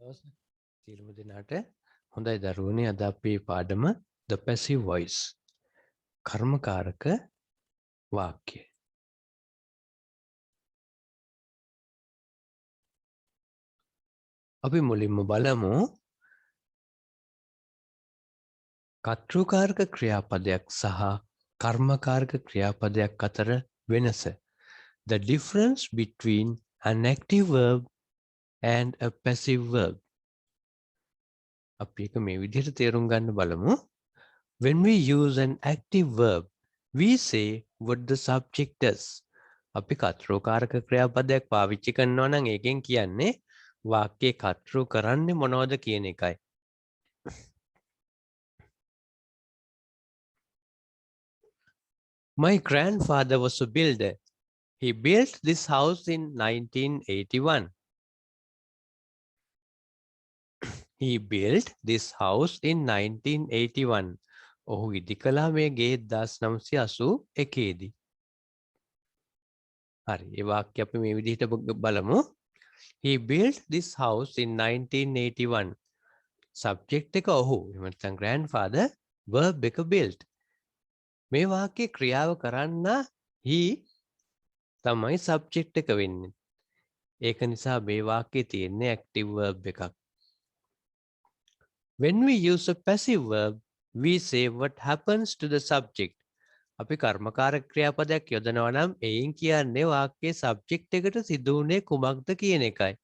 සියලුම දෙනාට හොඳයි දරුවනේ අද අපේ පාඩම the passive voice කර්මකාරක වාක්‍ය. අපි මුලින්ම බලමු කර්තෘකාරක ක්‍රියාපදයක් සහ කර්මකාරක ක්‍රියාපදයක් අතර වෙනස. The difference between an active verb and a passive verb. අපි එක මේ විදිහට තේරුම් ගන්න බලමු. When we use an active verb, we say what the subject does. අපි කර්තෘකාරක ක්‍රියාපදයක් පාවිච්චි කරනවා නම් ඒකෙන් කියන්නේ වාක්‍යයේ කර්තෘ කරන්නේ මොනවද කියන එකයි. My grandfather was a builder. He built this house in 1981. He built this house in 1981. ඔහු ඉදි කළා මේ ගේ 1981 දී. හරි ඒ වාක්‍ය අපි මේ විදිහට බලමු. He built this house in 1981. Subject එක ඔහු. එහෙම නැත්නම් grandfather, verb එක built. මේ වාක්‍යයේ ක්‍රියාව කරන්න he තමයි subject එක වෙන්නේ. ඒක නිසා මේ වාක්‍යයේ තියෙන්නේ active verb එකක්. When we use a passive verb, we say what happens to the subject. අපි කර්මකාරක ක්‍රියාපදයක් යොදනවා නම් එයින් කියන්නේ වාක්‍යයේ subject එකට සිදු වුනේ කුමක්ද කියන එකයි.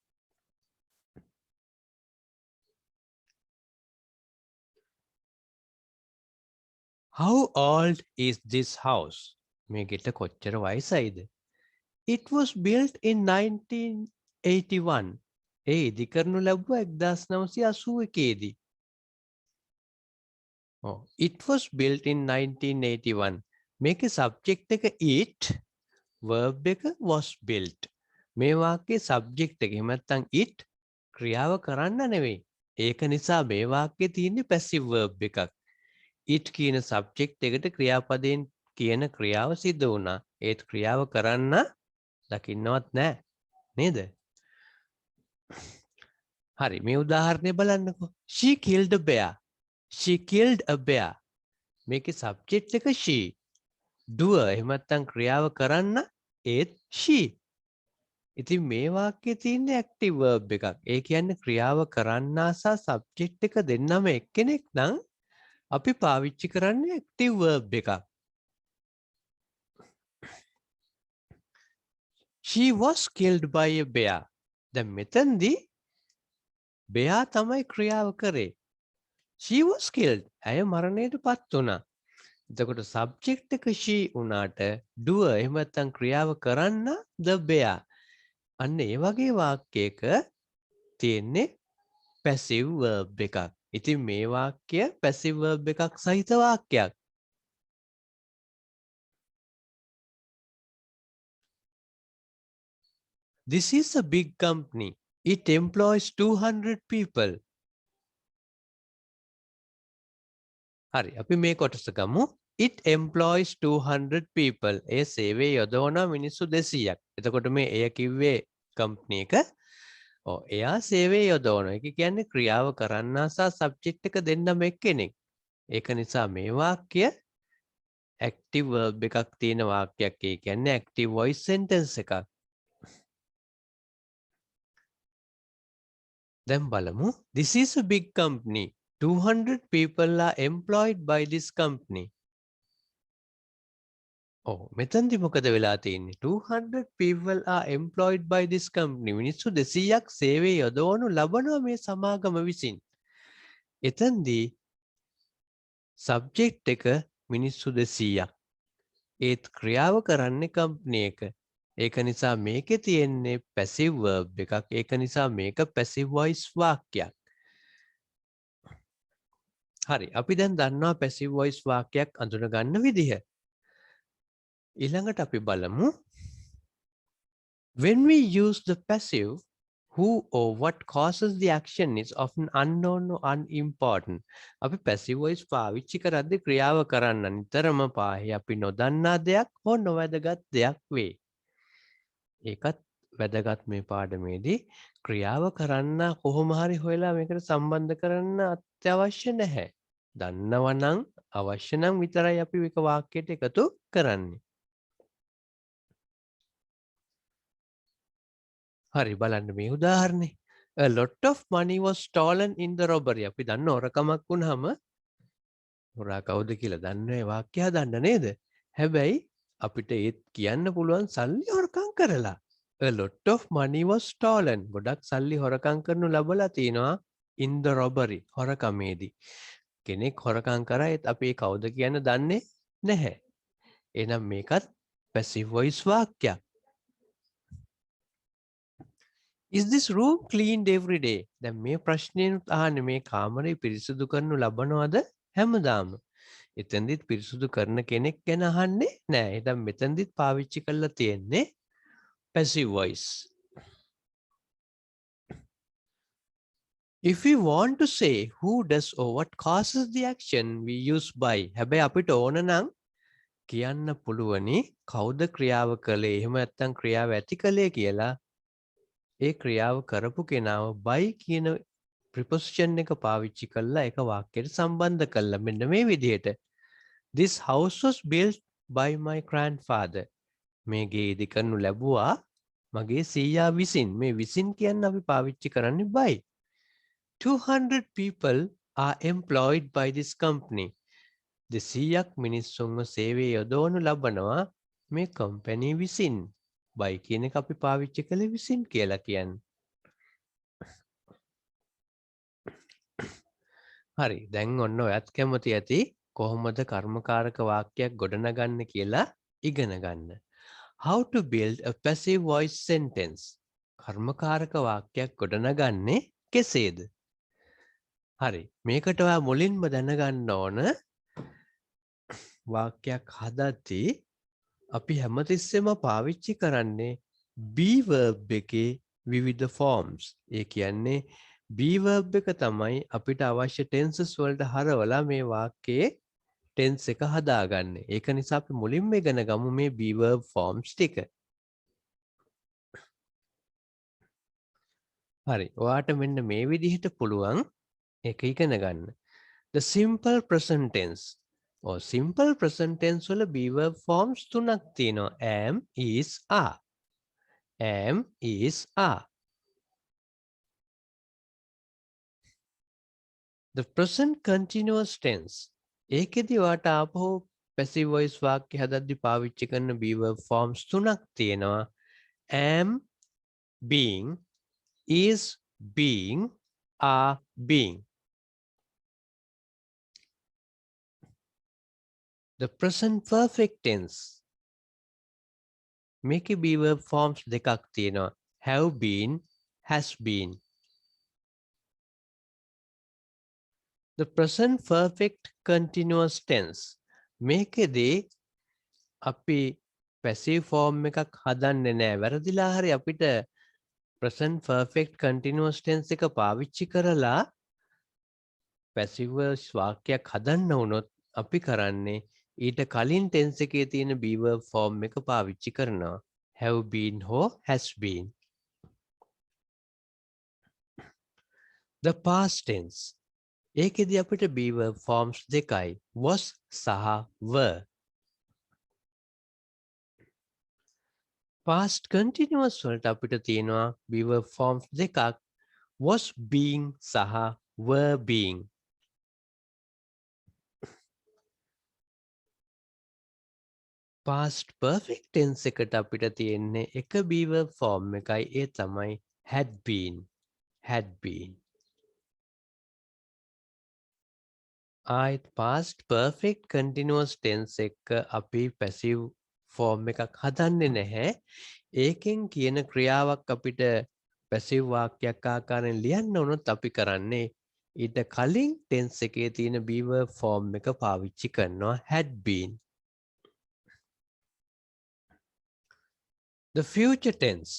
How old is this house? මේ ගෙට කොච්චර වයසයිද? It was built in 1981. ඒ ඉදි කරනු ලැබුවා 1981 දී. It was built in 1981. මේකේ subject එක it, verb එක was built. මේ වාක්‍යයේ subject එක එහෙම නැත්නම් it ක්‍රියාව කරන්න නෙවෙයි. ඒක නිසා මේ වාක්‍යයේ තියෙන්නේ passive verb එකක්. it කියන subject එකට ක්‍රියාපදයෙන් කියන ක්‍රියාව සිදු වුණා. ඒත් ක්‍රියාව කරන්න දකින්නවත් නැහැ. නේද? හරි මේ උදාහරණය බලන්නකෝ. She killed a bear. She killed a bear. මේකේ subject එක she. doer එහෙම නැත්නම් ක්‍රියාව කරන්න ඒත් she. ඉතින් මේ වාක්‍යයේ තියෙන active verb එකක්. ඒ කියන්නේ ක්‍රියාව කරන්නා සහ subject එක දෙන්නම එක්කෙනෙක් නම් අපි පාවිච්චි කරන්නේ active verb එකක්. She was killed by a bear. දැන් මෙතනදී bear තමයි ක්‍රියාව කරේ. She was killed. ඇය මරණයටපත් වුණා. එතකොට subject එක she උනාට doer එහෙම නැත්නම් ක්‍රියාව කරන්න the bear. අන්න ඒ වගේ වාක්‍යයක තියෙන්නේ passive verb එකක්. ඉතින් මේ වාක්‍ය passive verb එකක් සහිත වාක්‍යයක්. This is a big company. It employs 200 people. හරි අපි මේ කොටස ගමු. It employs 200 people. ඒ සේවය යොදවන මිනිස්සු 200ක්. එතකොට මේ එය කිව්වේ කම්පැනි එක. එයා සේවය යොදවන. ඒක කියන්නේ ක්‍රියාව කරන්නා සහ සබ්ජෙක්ට් එක දෙන්නම එක්කෙනෙක්. ඒක නිසා මේ වාක්‍ය active verb එකක් තියෙන වාක්‍යයක්. ඒ කියන්නේ active voice sentence එකක්. දැන් බලමු. This is a big company. 200 people are employed by this company. මෙතනදි මොකද වෙලා තියෙන්නේ? 200 people are employed by this company. මිනිස්සු 200ක් සේවය යොදවනු ලබනවා මේ සමාගම විසින්. එතනදී subject එක මිනිස්සු 200ක්. ඒත් ක්‍රියාව කරන්නේ company එක. ඒක නිසා මේකේ තියෙන්නේ passive verb එකක්. ඒක නිසා මේක passive voice වාක්‍යයක්. හරි අපි දැන් දන්නවා passive voice වාක්‍යයක් අඳුන ගන්න විදිහ. ඊළඟට අපි බලමු when we use the passive who or what causes the action is often unknown or unimportant. අපි passive voice පාවිච්චි කරද්දී ක්‍රියාව කරන්න නිතරම පාහේ අපි නොදන්නා දෙයක් හෝ නොවැදගත් දෙයක් වේ. ඒකත් වැදගත් මේ පාඩමේදී ක්‍රියාව කරන්න කොහොම හරි හොයලා මේකට සම්බන්ධ කරන්න අත්‍යවශ්‍ය නැහැ. දන්නවනම් අවශ්‍ය නම් විතරයි අපි එක වාක්‍යයට එකතු කරන්නේ. හරි බලන්න මේ උදාහරණේ. A lot of money was stolen in the robbery. අපි දන්න හොරකමක් වුණාම හොරා කවුද කියලා දන්න ඒ වාක්‍ය හදන්න නේද? හැබැයි අපිට ඒත් කියන්න පුළුවන් සල්ලි හොරකම් කරලා. A lot of money was stolen. ගොඩක් සල්ලි හොරකම් කරනු ලබලා තිනවා in the robbery. හොරකමේදී. කෙනෙක් හොරකම් කරා ඒත් අපි ඒ කවුද කියන්න දන්නේ නැහැ. එහෙනම් මේකත් passive voice වාක්‍යයක්. Is this room cleaned every day? දැන් මේ ප්‍රශ්නේනුත් අහන්නේ මේ කාමරේ පිරිසිදු කරනු ලබනවද හැමදාම? එතෙන්දිත් පිරිසිදු කරන කෙනෙක් ගැන අහන්නේ නෑ. එහෙනම් මෙතෙන්දිත් පාවිච්චි කරලා තියෙන්නේ passive voice. If we want to say who does or what causes the action, we use by. හැබැයි අපිට ඕන නම් කියන්න පුළුවනි කවුද ක්‍රියාව කළේ එහෙම නැත්නම් ක්‍රියාව ඇති කළේ කියලා. ඒ ක්‍රියාව කරපු කෙනාව by කියන preposition එක පාවිච්චි කරලා එක වාක්‍යයට සම්බන්ධ කළා. මෙන්න මේ විදිහට. This house was built by my grandfather. මේ ගේ ඉදි කරනු ලැබුවා මගේ සීයා විසින්. මේ විසින් කියන්න අපි පාවිච්චි කරන්නේ by. 200 people are employed by this company. 200ක් මිනිස්සුන්ව සේවයේ යොදවනු ලබනවා මේ කම්පැනි විසින්. by කියන එක අපි පාවිච්චි කළේ විසින් කියලා කියන්නේ. හරි දැන් ඔන්න ඔයත් කැමති ඇති කොහොමද කර්මකාරක වාක්‍යයක් ගොඩනගන්න කියලා ඉගෙන ගන්න. How to build a passive voice sentence. කර්මකාරක වාක්‍යයක් ගොඩනගන්නේ කෙසේද? හරි මේකට ඔයා මුලින්ම දැනගන්න ඕන වාක්‍යයක් හදද්දී අපි හැමතිස්සෙම පාවිච්චි කරන්නේ be verb එකේ විවිධ forms. ඒ කියන්නේ be verb එක තමයි අපිට අවශ්‍ය tenses වලට හරවලා මේ වාක්‍යයේ tense එක හදාගන්නේ. ඒක නිසා අපි මුලින්ම ඉගෙන ගමු මේ be verb forms ටික. හරි. ඔයාට මෙන්න මේ විදිහට පුළුවන් ඒක ඉගෙන ගන්න. The simple present tense. simple present tense වල be verb forms තුනක් තියෙනවා. am, is, are. am, is, are. The present continuous tense. ඒකෙදි ඔයාට ආපහු passive voice වාක්‍ය හදද්දි පාවිච්චි කරන be verb forms තුනක් තියෙනවා. am, being, is being, are being. The present perfect tense. මේකේ be verb forms දෙකක් තියෙනවා. have been, has been. The present perfect continuous tense. මේකෙදී අපි passive form එකක් හදන්නේ නැහැ. වැරදිලා හරි අපිට present perfect continuous tense එක පාවිච්චි කරලා passive වාක්‍යයක් හදන්න වුණොත් අපි කරන්නේ ඊට කලින් tense එකේ තියෙන be verb form එක පාවිච්චි කරනවා. have been හෝ has been. The past tense. ඒකෙදි අපිට be verb forms දෙකයි. was සහ were. past continuous වලට අපිට තියෙනවා be verb forms දෙකක්. was being සහ were being. past perfect tense එකට අපිට තියෙන්නේ එක be verb form එකයි. ඒ තමයි had been. had been. ආයිත් past perfect continuous tense එක අපි passive form එකක් හදන්නේ නැහැ. ඒකෙන් කියන ක්‍රියාවක් අපිට passive වාක්‍යයක් ආකාරයෙන් ලියන්න වුණොත් අපි කරන්නේ ඊට කලින් tense එකේ තියෙන be verb form එක පාවිච්චි කරනවා had been. The future tense.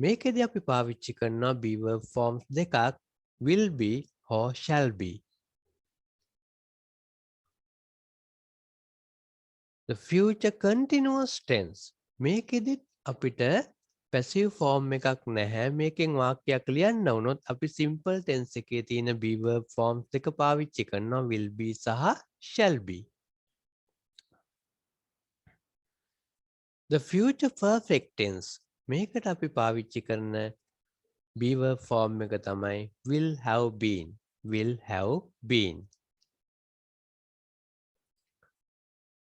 මේකෙදී අපි පාවිච්චි කරනවා be verb forms දෙකක්. will be or shall be. The future continuous tense. මේකෙදිත් අපිට පැසිව් ෆෝර්ම් එකක් නැහැ මේකෙන් වාක්‍යයක් ලියන්න වුණොත් අපි සිම්පල් ටෙන්ස් එකේ තියෙන be verb forms දෙක පාවිච්චි කරනවා will be සහ shall be. The future perfect tense මේකට අපි පාවිච්චි කරන be verb form එක තමයි will have been. Will have been.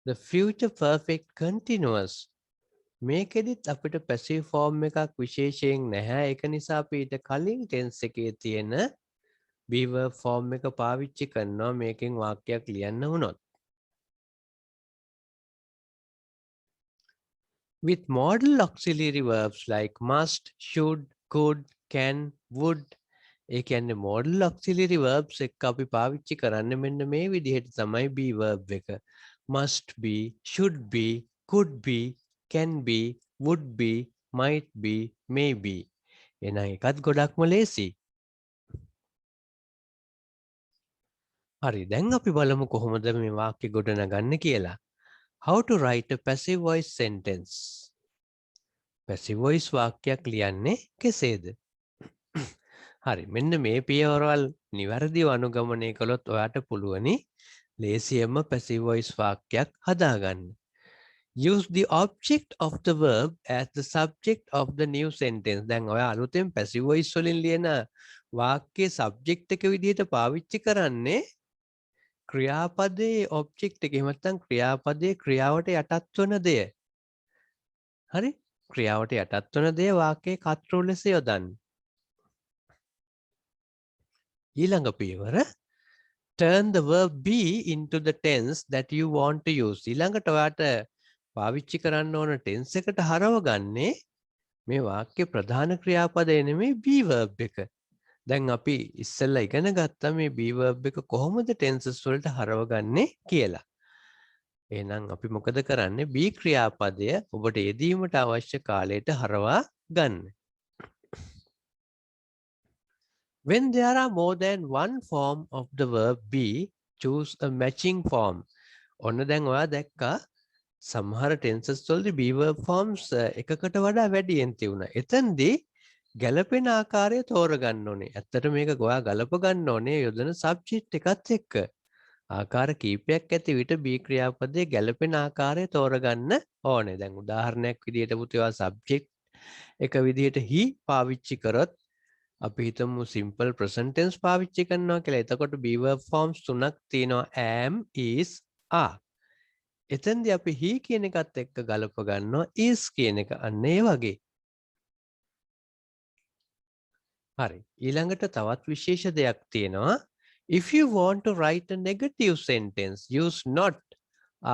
The future perfect continuous මේකෙදිත් අපිට පැසිව් ෆෝර්ම් එකක් විශේෂයෙන් නැහැ ඒක නිසා අපි ඊට කලින් ටෙන්ස් එකේ තියෙන be verb form එක පාවිච්චි කරනවා මේකෙන් වාක්‍යයක් ලියන්න වුණොත්. With modal auxiliary verbs like must, should, could, can, would ඒ කියන්නේ modal auxiliary verbs එක්ක අපි පාවිච්චි කරන්නේ මෙන්න මේ විදිහට තමයි be verb එක. Must be, should be, could be, can be, would be, might be, may be. එහෙනම් ඒකත් ගොඩක්ම ලේසි. හරි දැන් අපි බලමු කොහොමද මේ වාක්‍ය ගොඩනගන්නේ කියලා. How to write a passive voice sentence. passive voice වාක්‍යයක් ලියන්නේ කෙසේද? හරි මෙන්න මේ පියවරවල් නිවැරදිව අනුගමනය කළොත් ඔයාට පුළුවනි ලේසියෙන්ම passive voice වාක්‍යයක් හදාගන්න. Use the object of the verb as the subject of the new sentence. දැන් ඔයා අලුතෙන් passive voice වලින් ලියන වාක්‍යයේ subject එක විදිහට පාවිච්චි කරන්නේ ක්‍රියාපදයේ object එක. එහෙම නැත්නම් ක්‍රියාපදයේ ක්‍රියාවට යටත් වන දෙය. හරි? ක්‍රියාවට යටත් වන දෙය වාක්‍යයේ කර්තෘ ලෙස යොදන්න. ඊළඟ පියවර turn the verb be into the tense that you want to use. ඊළඟට ඔයාට පාවිච්චි කරන්න ඕන tense එකට හරවගන්නේ මේ වාක්‍ය ප්‍රධාන ක්‍රියාපදය නෙමෙයි be verb එක. දැන් අපි ඉස්සෙල්ලා ඉගෙන ගත්තා මේ be verb එක කොහොමද tenses වලට හරවගන්නේ කියලා. එහෙනම් අපි මොකද කරන්නේ be ක්‍රියාපදය ඔබට යෙදීමට අවශ්‍ය කාලයට හරවා ගන්න. When there are more than one form of the verb be, choose a matching form. ඔන්න දැන් ඔයා දැක්කා සමහර tenses වලදී be verb forms එකකට වඩා වැඩියෙන් තියුණා. එතෙන්දී ගැළපෙන ආකාරය තෝරගන්න ඕනේ. ඇත්තට මේක ඔයා ගලප ගන්න ඕනේ යොදන subject එකත් එක්ක. ආකාර කීපයක් ඇති විට be ක්‍රියාපදයේ ගැළපෙන ආකාරය තෝරගන්න ඕනේ. දැන් උදාහරණයක් විදිහට පුතේ ඔයා subject එක විදිහට he පාවිච්චි කරොත් අපි හිතමු simple present tense පාවිච්චි කරනවා කියලා. එතකොට be verb forms තුනක් තියෙනවා am, is, are. එතෙන්දී අපි he කියන එකත් එක්ක ගලප ගන්නවා is කියන එක. අන්න ඒ වගේ. හරි. ඊළඟට තවත් විශේෂ දෙයක් තියෙනවා. If you want to write a negative sentence, use not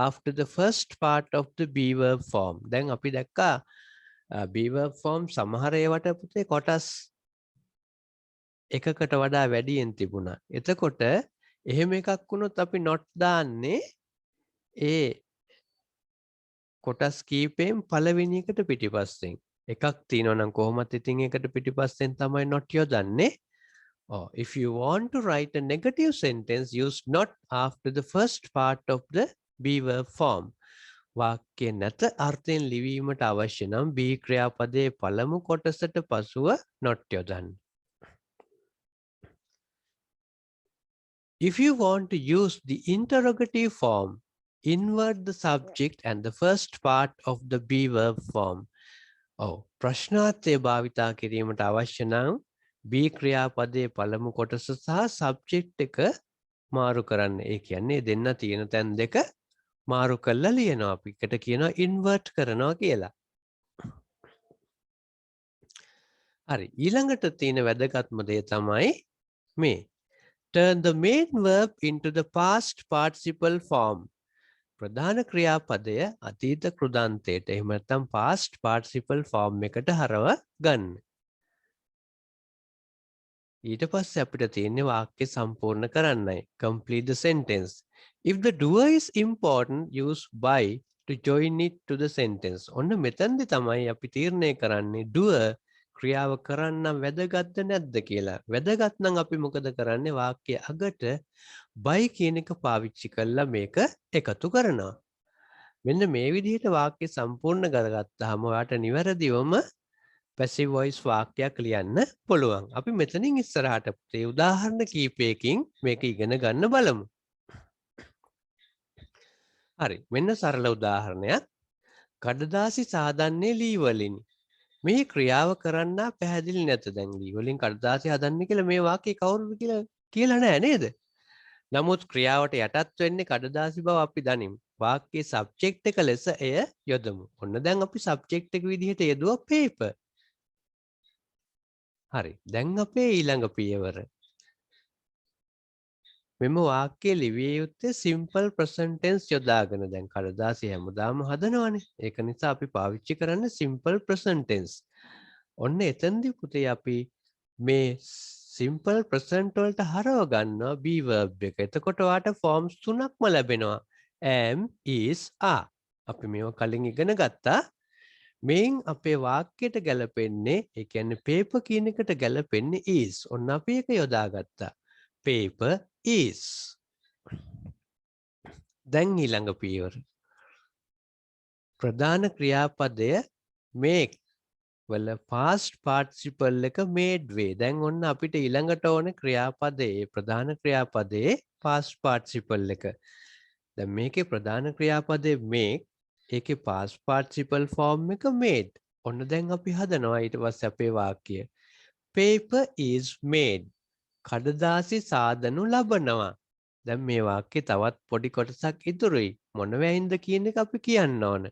after the first part of the be verb form. දැන් අපි දැක්කා be verb form සමහර ඒවාට පුතේ කොටස් එකකට වඩා වැඩියෙන් තිබුණා. එතකොට එහෙම එකක් වුණොත් අපි not දාන්නේ ඒ කොටස් කීපයෙන් පළවෙනි එකට පිටිපස්සෙන්. එකක් තියෙනවා නම් කොහොමත් ඉතින් ඒකට පිටිපස්සෙන් තමයි not යොදන්නේ. Or if you want to write a negative sentence, use not after the first part of the be verb form. වාක්‍ය නැත අර්ථයෙන් ලිවීමට අවශ්‍ය නම් be ක්‍රියාපදයේ පළමු කොටසට පසුව not යොදන්න. If you want to use the interrogative form, invert the subject and the first part of the be verb form. ප්‍රශ්නාර්ථය භාවිතා කිරීමට අවශ්‍ය නම් be ක්‍රියාපදයේ පළමු කොටස සහ subject එක මාරු කරන්න. ඒ කියන්නේ දෙන්න තියෙන තැන් දෙක මාරු කරලා ලියනවා. අපි එකට කියනවා invert කරනවා කියලා. හරි. ඊළඟට තියෙන වැදගත්ම දේ තමයි මේ turn the main verb into the past participle form. ප්‍රධාන ක්‍රියාපදය අතීත කෘදාන්තයට එහෙම නැත්නම් past participle form එකට හරව ගන්න. ඊට පස්සේ අපිට තියෙන්නේ වාක්‍ය සම්පූර්ණ කරන්නයි. Complete the sentence. If the doer is important, use by to join it to the sentence. ඔන්න මෙතනදී තමයි අපි තීරණය කරන්නේ doer ක්‍රියාව කරන්න වැදගත්ද නැද්ද කියලා. වැදගත් නම් අපි මොකද කරන්නේ වාක්‍ය අගට by කියන එක පාවිච්චි කරලා මේක එකතු කරනවා. මෙන්න මේ විදිහට වාක්‍ය සම්පූර්ණ කරගත්තාම ඔයාට නිවැරදිවම passive voice වාක්‍යයක් ලියන්න පුළුවන්. අපි මෙතනින් ඉස්සරහට ඒ උදාහරණ කීපයකින් මේක ඉගෙන ගන්න බලමු. හරි. මෙන්න සරල උදාහරණයක්. කඩදාසි සාදන්නේ ලී වලින්. මේ ක්‍රියාව කරන්න පැහැදිලි නැත. දැන් ලී වලින් කඩදාසි හදන්නේ කියලා මේ වාක්‍යය කවුරුද කියලා නෑ නේද? නමුත් ක්‍රියාවට යටත් වෙන්නේ කඩදාසි බව අපි දනිමු. වාක්‍යයේ සබ්ජෙක්ට් එක ලෙස එය යොදමු. ඔන්න දැන් අපි සබ්ජෙක්ට් එක විදිහට යෙදුවා paper. හරි. දැන් අපේ ඊළඟ පියවර. මෙම වාක්‍යය ලිවිය යුත්තේ simple present tense යොදාගෙන. දැන් කඩදාසි හැමදාම හදනවනේ. ඒක නිසා අපි පාවිච්චි කරන්නේ simple present tense. ඔන්න එතනදී පුතේ අපි මේ simple present වලට හරව ගන්නවා be verb එක. එතකොට ඔයාට forms තුනක්ම ලැබෙනවා. am, is, are. අපි මේවා කලින් ඉගෙන ගත්තා. මේන් අපේ වාක්‍යයට ගැලපෙන්නේ, ඒ කියන්නේ paper කියන එකට ගැලපෙන්නේ is. ඔන්න අපි ඒක යොදාගත්තා. paper is. දැන් ඊළඟ පියවර. ප්‍රධාන ක්‍රියාපදය make වල past participle එක made way. දැන් ඔන්න අපිට ඊළඟට ඕන ක්‍රියාපදයේ ප්‍රධාන ක්‍රියාපදයේ past participle එක. දැන් මේකේ ප්‍රධාන ක්‍රියාපදයේ make, ඒකේ past participle form එක made. ඔන්න දැන් අපි හදනවා ඊට පස්සේ අපේ වාක්‍යය. paper is made. කඩදාසි සාදනු ලබනවා. දැන් මේ වාක්‍යේ තවත් පොඩි කොටසක් ඉතුරුයි. මොන වෙයින්ද කියන එක අපි කියන්න ඕන.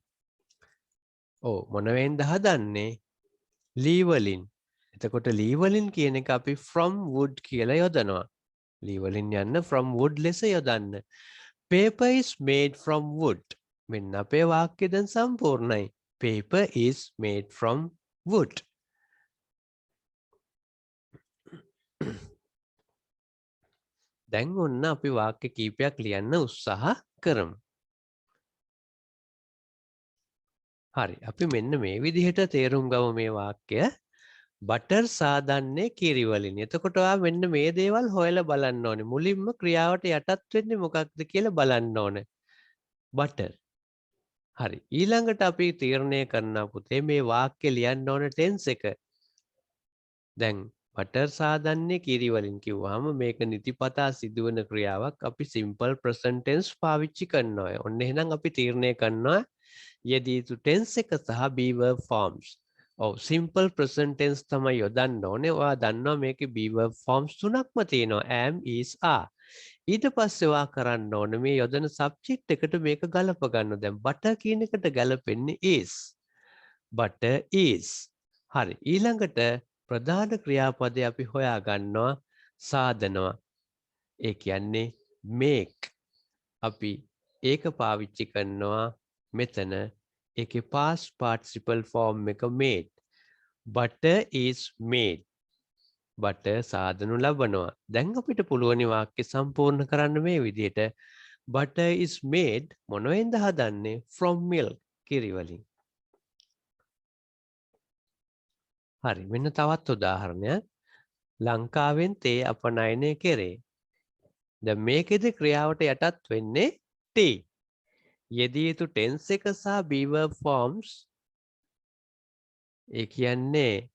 ඔව් මොන වෙයින්ද හදන්නේ? ලී වලින්. එතකොට ලී වලින් කියන එක අපි from wood කියලා යොදනවා. ලී වලින් යන්න from wood ලෙස යොදන්න. paper is made from wood. මෙන්න අපේ වාක්‍යය දැන් සම්පූර්ණයි. paper is made from wood. දැන් ඔන්න අපි වාක්‍ය කීපයක් ලියන්න උත්සාහ කරමු. හරි. අපි මෙන්න මේ විදිහට තේරුම් ගමු මේ වාක්‍ය. බටර් සාදන්නේ කිරි වලින්. එතකොට ඔයා මෙන්න මේ දේවල් හොයලා බලන්න ඕනේ. මුලින්ම ක්‍රියාවට යටත් වෙන්නේ මොකක්ද කියලා බලන්න ඕනේ. බටර්. හරි. ඊළඟට අපි තීරණය කරනවා පුතේ මේ වාක්‍ය ලියන්න ඕන ටෙන්ස් එක. දැන් බටර් සාදන්නේ කිරි වලින් කිව්වහම මේක නිතිපතා සිදුවන ක්‍රියාවක්. අපි simple present tense පාවිච්චි කරනවා. ඔන්න එහෙනම් අපි තීරණය කරනවා යෙදී යුතු ටෙන්ස් එක සහ be verb forms. ඔව් simple present tense තමයි යොදන්න ඕනේ. ඔයා දන්නවා මේකේ be verb forms තුනක්ම තියෙනවා. am, is, are. ඊට පස්සේ ඔයා කරන්න ඕනේ මේ යොදන subject එකට මේක ගලප ගන්න. දැන් butter කියන එකට ගලපෙන්නේ is. butter is. හරි. ඊළඟට ප්‍රධාන ක්‍රියාපදේ අපි හොයා ගන්නවා සාදනවා. ඒ කියන්නේ make. අපි ඒක පාවිච්චි කරනවා මෙතන. ඒකේ past participle form එක made. butter is made. butter සාදනු ලබනවා. දැන් අපිට පුළුවන් වාක්‍ය සම්පූර්ණ කරන්න මේ විදිහට. butter is made මොනවෙන්ද හදන්නේ? from milk. කිරි වලින්. හරි. මෙන්න තවත් උදාහරණයක්. ලංකාවෙන් තේ අපනයනය කෙරේ. දැන් මේකෙදි ක්‍රියාවට යටත් වෙන්නේ tea. යෙදී යුතු tense එක සහ be verb forms. ඒ කියන්නේ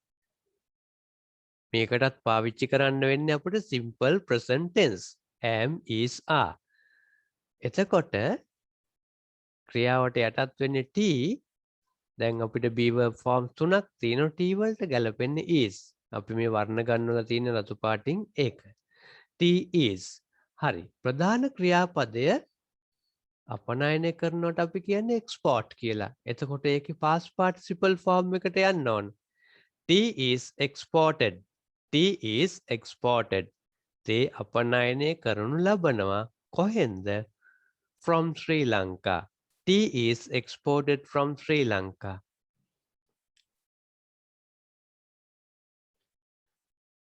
මේකටත් පාවිච්චි කරන්න වෙන්නේ අපිට simple present tense. am, is, are. එතකොට ක්‍රියාවට යටත් වෙන්නේ t. දැන් අපිට be verb forms තුනක් තියෙනවා. t වලට ගැලපෙන්නේ is. අපි මේ වර්ණ ගන්නවලා තියෙන රතු පාටින් ඒක. t is. හරි. ප්‍රධාන ක්‍රියාපදය අපනයනය කරනවට අපි කියන්නේ export කියලා. එතකොට ඒකේ past participle form එකට යන්න ඕන. tea is exported. tea is exported. තේ අපනයනය කරනු ලබනවා කොහෙන්ද? from Sri Lanka. tea is exported from Sri Lanka.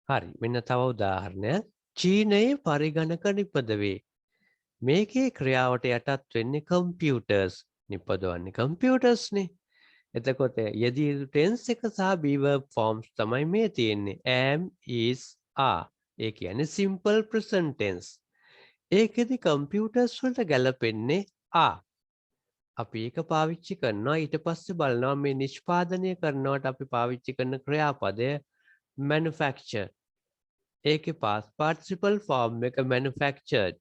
හරි. මෙන්න තව උදාහරණයක්. චීනයේ පරිගණක නිපද වේ. මේකේ ක්‍රියාවට යටත් වෙන්නේ computers. නිපදවන්නේ computers නේ. එතකොට යෙදී යුතු tense එක සහ be verb forms තමයි මේ තියෙන්නේ. am, is, are. ඒ කියන්නේ simple present tense. ඒකෙදි computers වලට ගැලපෙන්නේ are. අපි ඒක පාවිච්චි කරනවා ඊට පස්සේ බලනවා මේ නිෂ්පාදනය කරනවට අපි පාවිච්චි කරන ක්‍රියාපදය manufacture. ඒකේ past participle form එක manufactured.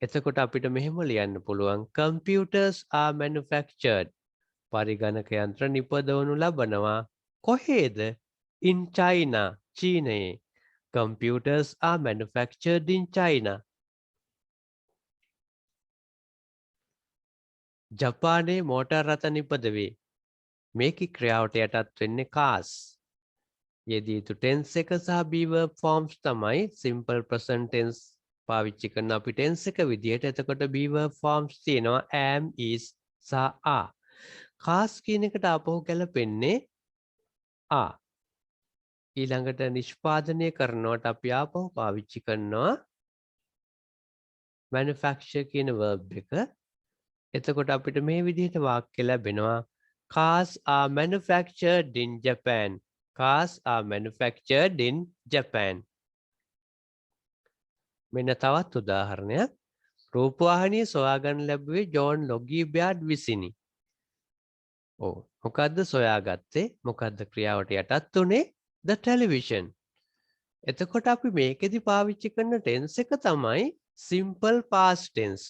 එතකොට අපිට මෙහෙම ලියන්න පුළුවන් computers are manufactured. පරිගණක යන්ත්‍ර නිපදවනු ලබනවා කොහේද? In China. චීනයේ. Computers are manufactured in China. ජපානයේ මෝටර් රථ නිපදවේ. මේකේ ක්‍රියාවට යටත් වෙන්නේ cars. යෙදී යුතු tense එක සහ be verb forms තමයි simple present tense පාවිච්චි කරන අපි tense එක විදිහට. එතකොට be verb forms තියෙනවා am, is සහ are. cars කියන එකට ආපහු ගැලපෙන්නේ are. ඊළඟට නිෂ්පාදනය කරනවට අපි ආපහු පාවිච්චි කරනවා manufacture කියන verb එක. එතකොට අපිට මේ විදිහට වාක්‍ය ලැබෙනවා cars are manufactured in Japan. Cars are manufactured in Japan. මෙන්න තවත් උදාහරණයක්. රූපවාහිනිය සොයාගන්න ලැබුවේ ජෝන් ලොගී බයාඩ් විසිනි. ඔව්. මොකද්ද සොයාගත්තේ? මොකද්ද ක්‍රියාවට යටත් උනේ? The television. එතකොට අපි මේකෙදි පාවිච්චි කරන tense එක තමයි simple past tense.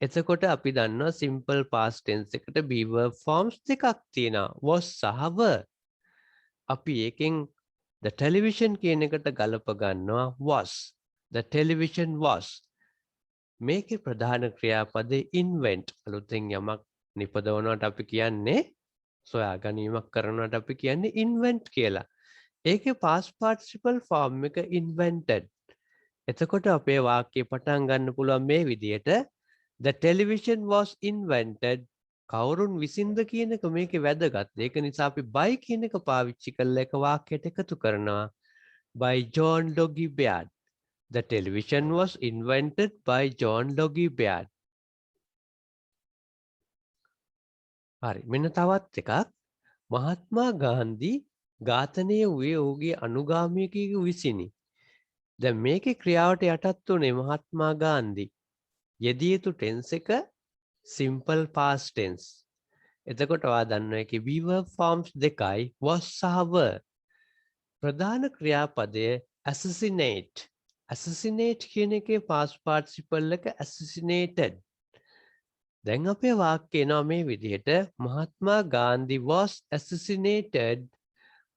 එතකොට අපි දන්නවා simple past tense එකට be verb forms දෙකක් තියෙනවා. was සහ were. අපි ඒකෙන් the television කියන එකට ගලප ගන්නවා was. The television was. මේකේ ප්‍රධාන ක්‍රියාපදේ invent. අලුතෙන් යමක් නිපදවනවට අපි කියන්නේ සොයා ගැනීමක් කරනවට අපි කියන්නේ invent කියලා. ඒකේ past participle form එක invented. එතකොට අපේ වාක්‍යය පටන් ගන්න පුළුවන් මේ විදිහට the television was invented. කවුරුන් විසින්ද කියන එක මේකේ වැදගත්. ඒක නිසා අපි by කියන එක පාවිච්චි කරලා එක වාක්‍යයට එකතු කරනවා. by John Logie Baird. The television was invented by John Logie Baird. හරි. මෙන්න තවත් එකක්. මහත්මා ගාන්ධි ඝාතනය වූයේ ඔහුගේ අනුගාමිකයෙකු විසිනි. දැන් මේකේ ක්‍රියාවට යටත් උනේ මහත්මා ගාන්ධි. යෙදිය යුතු tense එක simple past tense. එතකොට ඔයා දන්නවා ඒකේ be verb forms දෙකයි was සහ were. ප්‍රධාන ක්‍රියාපදය assassinate. assassinate කියන එකේ past participle එක assassinated. දැන් අපේ වාක්‍යය එනවා මේ විදිහට මහත්මා ගාන්ධි was assassinated.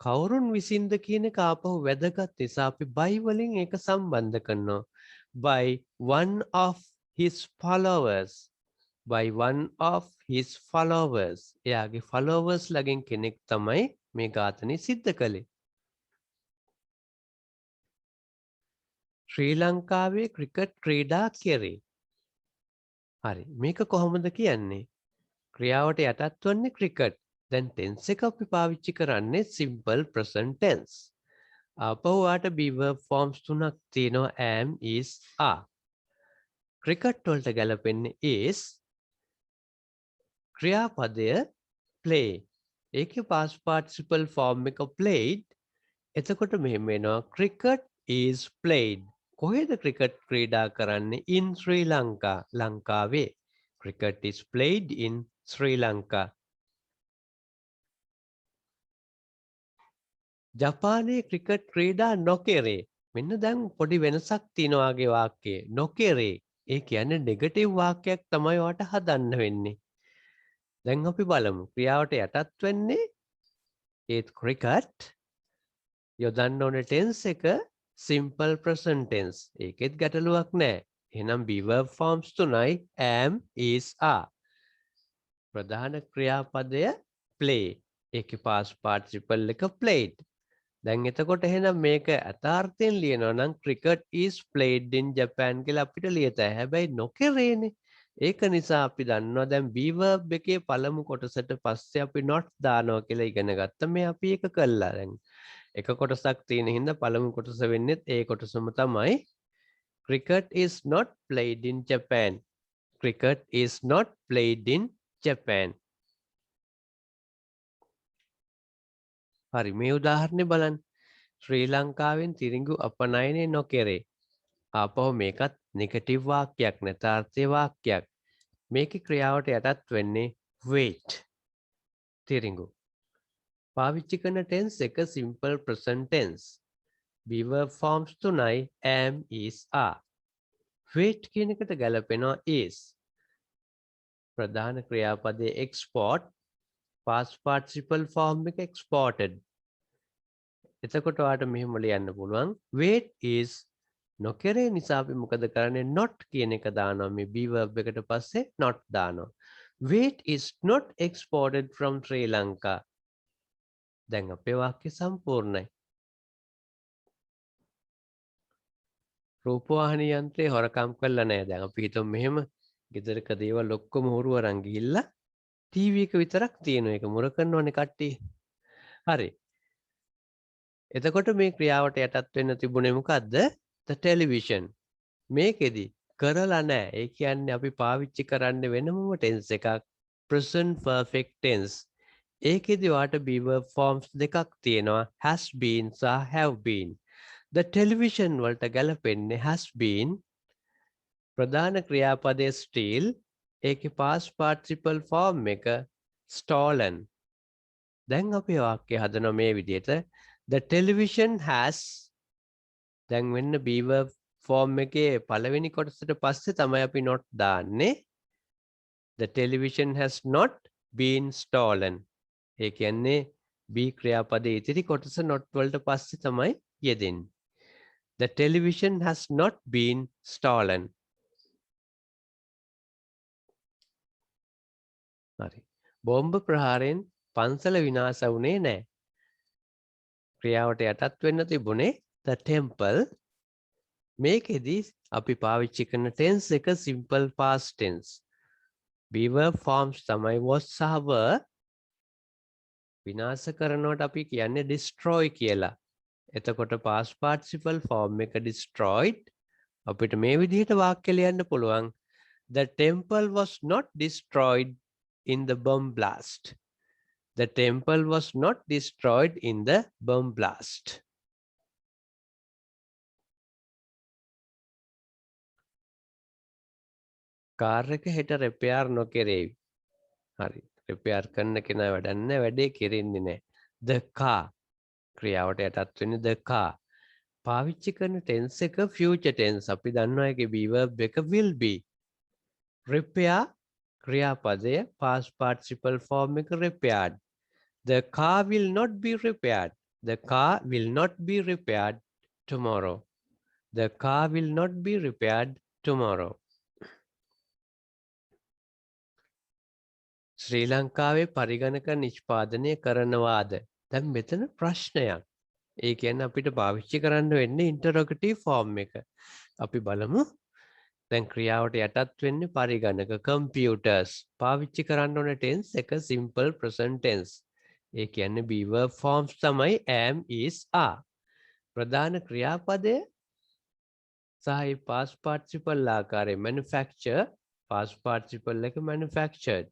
කවුරුන් විසින්ද කියන එක ආපහු වැදගත් නිසා අපි by වලින් ඒක සම්බන්ධ කරනවා. by one of his followers. by one of his followers. එයාගේ followers ළගෙන් කෙනෙක් තමයි මේ ඝාතනය සිද්ධ කළේ. ශ්‍රී ලංකාවේ ක්‍රිකට් ක්‍රීඩා කෙරේ. හරි. මේක කොහොමද කියන්නේ? ක්‍රියාවට යටත් වන්නේ ක්‍රිකට්. දැන් tense එක අපි පාවිච්චි කරන්නේ simple present tense. ආපහු ආට be verb forms තුනක් තියෙනවා am, is, are. ක්‍රිකට් වලට ගැලපෙන්නේ is. ක්‍රියාපදය play. ඒකේ past participle form එක played. එතකොට මෙහෙම වෙනවා cricket is played. කොහෙද ක්‍රිකට් ක්‍රීඩා කරන්නේ? in Sri Lanka. ලංකාවේ. cricket is played in Sri Lanka. ජපානයේ ක්‍රිකට් ක්‍රීඩා නොකෙරේ. මෙන්න දැන් පොඩි වෙනසක් තියෙනවා වගේ වාක්‍යයේ. නොකෙරේ. ඒ කියන්නේ නෙගටිව් වාක්‍යයක් තමයි ඔයාට හදන්න වෙන්නේ. දැන් අපි බලමු. ක්‍රියාවට යටත් වෙන්නේ ඒත් ක්‍රිකට්. යොදන්න ඕනේ tense එක simple present tense. ඒකෙත් ගැටලුවක් නැහැ. එහෙනම් be verb forms තුනයි am, is, are. ප්‍රධාන ක්‍රියාපදය play. ඒකේ past participle එක played. දැන් එතකොට එහෙනම් මේක අතාර්ථයෙන් ලියනවා නම් cricket is played in Japan කියලා අපිට ලියතයි. හැබැයි නොකරේනේ. ඒක නිසා අපි දන්නවා දැන් be verb එකේ පළමු කොටසට පස්සේ අපි not දානවා කියලා ඉගෙන ගත්තා. මේ අපි ඒක කළා දැන්. එක කොටසක් තියෙන හින්දා පළමු කොටස වෙන්නේ ඒ කොටසම තමයි. Cricket is not played in Japan. Cricket is not played in Japan. හරි මේ උදාහරණේ බලන්න. ශ්‍රී ලංකාවෙන් තිරිඟු අපනයනය නොකෙරේ. ආපහු මේකත් නෙගටිව් වාක්‍යයක් නැතාර්ථය වාක්‍යයක්. මේකේ ක්‍රියාවට යටත් වෙන්නේ wait. තේරිඟු. පාවිච්චි කරන tense එක simple present tense. be verb forms තුනයි am is are. wait කියන එකට ගැලපෙනවා is. ප්‍රධාන ක්‍රියාපදයේ export past participle form එක exported. එතකොට ඔයාලට මෙහෙම ලියන්න පුළුවන් wait is නොකරේ නිසා අපි මොකද කරන්නේ not කියන එක දානවා මේ be verb එකට පස්සේ not දානවා. wait is not exported from Sri Lanka. දැන් අපේ වාක්‍ය සම්පූර්ණයි. රූපවාහිනී යන්ත්‍රේ හොරකම් කළා නෑ. දැන් අපි හිතමු මෙහෙම ගෙදරක දේවල් ඔක්කොම හොරුව අරන් ගිහිල්ලා ටීවී එක විතරක් තියෙන එක මුර කරනවනේ කට්ටිය. හරි. එතකොට මේ ක්‍රියාවට යටත් වෙන්න තිබුණේ මොකද්ද? the television. මේකෙදි කරලා නෑ. ඒ කියන්නේ අපි පාවිච්චි කරන්නේ වෙනමම tense එකක් present perfect tense. ඒකෙදි වාට be verb forms දෙකක් තියෙනවා has been සහ have been. the television වලට ගැලපෙන්නේ has been. ප්‍රධාන ක්‍රියාපදයේ still ඒකේ past participle form එක stolen. දැන් අපි වාක්‍ය හදනවා මේ විදිහට the television has දැන් වෙන්න be verb form එකේ පළවෙනි කොටසට පස්සේ තමයි අපි not දාන්නේ. the television has not been stolen. ඒ කියන්නේ be ක්‍රියාපදයේ ඉතිරි කොටස not වලට පස්සේ තමයි යෙදෙන්නේ. the television has not been stolen. හරි. බෝම්බ ප්‍රහාරයෙන් පන්සල විනාශ වුණේ නැහැ. ක්‍රියාවට යටත් වෙන්න තිබුණේ the temple. මේකෙදි අපි පාවිච්චි කරන tense එක simple past tense. be verb forms තමයි was සහ were. විනාශ කරනවට අපි කියන්නේ destroy කියලා. එතකොට past participle form එක destroyed. අපිට මේ විදිහට වාක්‍ය ලියන්න පුළුවන්. the temple was not destroyed in the bomb blast. the temple was not destroyed in the bomb blast. Car එක හෙට repair නොකරේවි. හරි. repair කරන්න කෙනා වැඩක් නැහැ. වැඩේ කෙරෙන්නේ නැහැ. the car ක්‍රියාවට යටත් වෙන්නේ the car. පාවිච්චි කරන tense එක future tense. අපි දන්නවා ඒකේ be verb එක will be. repair ක්‍රියාපදය past participle form එක repaired. the car will not be repaired. the car will not be repaired tomorrow. the car will not be repaired tomorrow. ශ්‍රී ලංකාවේ පරිගණක නිෂ්පාදනය කරනවාද? දැන් මෙතන ප්‍රශ්නයක්. ඒ කියන්නේ අපිට පාවිච්චි කරන්න වෙන්නේ interrogative form එක. අපි බලමු. දැන් ක්‍රියාවට යටත් වෙන්නේ පරිගණක computers. පාවිච්චි කරන්න ඕන tense එක simple present tense. ඒ කියන්නේ be verb forms තමයි am is are. ප්‍රධාන ක්‍රියාපදය සහ past participle ආකාරයේ manufacture past participle එක manufactured.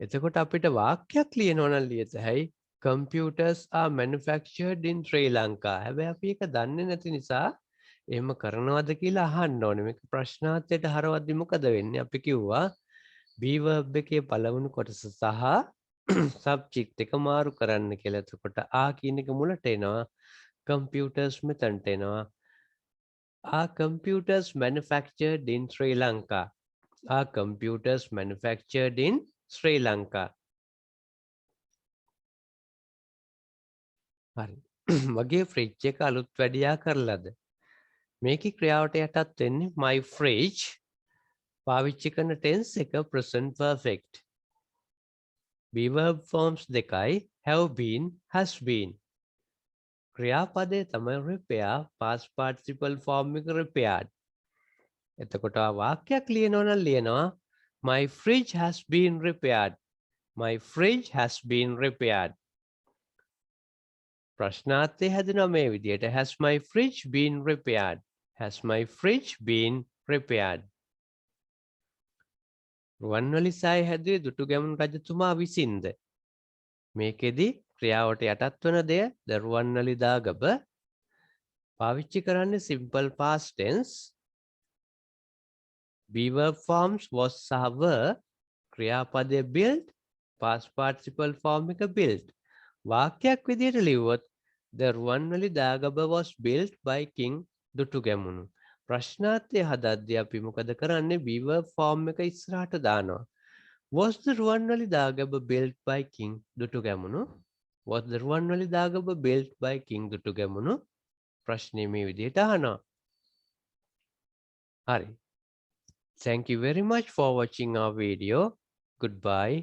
එතකොට අපිට වාක්‍යයක් ලියනවා නම් ලියත හැයි computers are manufactured in Sri Lanka. හැබැයි අපි ඒක දන්නේ නැති නිසා එහෙම කරනවද කියලා අහන්න ඕනේ. මේක ප්‍රශ්නාර්ථයට හරවද්දි මොකද වෙන්නේ? අපි කිව්වා be verb එකේ පළවෙනි කොටස සහ subject එක මාරු කරන්න කියලා. එතකොට ආ කියන එක මුලට එනවා. computers මෙතනට එනවා. are computers manufactured in Sri Lanka? are computers manufactured in Sri Lanka? හරි. මගේ ෆ්‍රිජ් එක අලුත් වැඩියා කරලාද? මේකේ ක්‍රියාවට යටත් වෙන්නේ my fridge. පාවිච්චි කරන tense එක present perfect. be verb forms දෙකයි have been has been. ක්‍රියාපදේ තමයි repair past participle form එක repaired. එතකොට වාක්‍යයක් ලියනවා නම් ලියනවා my fridge has been repaired. my fridge has been repaired. ප්‍රශ්නාර්ථය හැදෙනවා මේ විදිහට has my fridge been repaired? has my fridge been repaired? Ruwanwelisaya හැදුවේ දුටුගැමුණු රජතුමා විසින්ද? මේකෙදි ක්‍රියාවට යටත් වන දෙය ද රුවන්වැලි දාගබ. පාවිච්චි කරන්නේ simple past tense. be verb forms was සව ක්‍රියාපදය built past participle form එක built. වාක්‍යයක් විදිහට ලිව්වොත් the Ruwanweli දාගබ was built by King Dutugemunu. ප්‍රශ්නාර්ථය හදද්දී අපි මොකද කරන්නේ? be verb form එක ඉස්සරහට දානවා. Was the Ruwanweli දාගබ built by King Dutugemunu? Was the Ruwanweli දාගබ built by King Dutugemunu? ප්‍රශ්නේ මේ විදිහට අහනවා. හරි. Thank you very much for watching our video. Goodbye.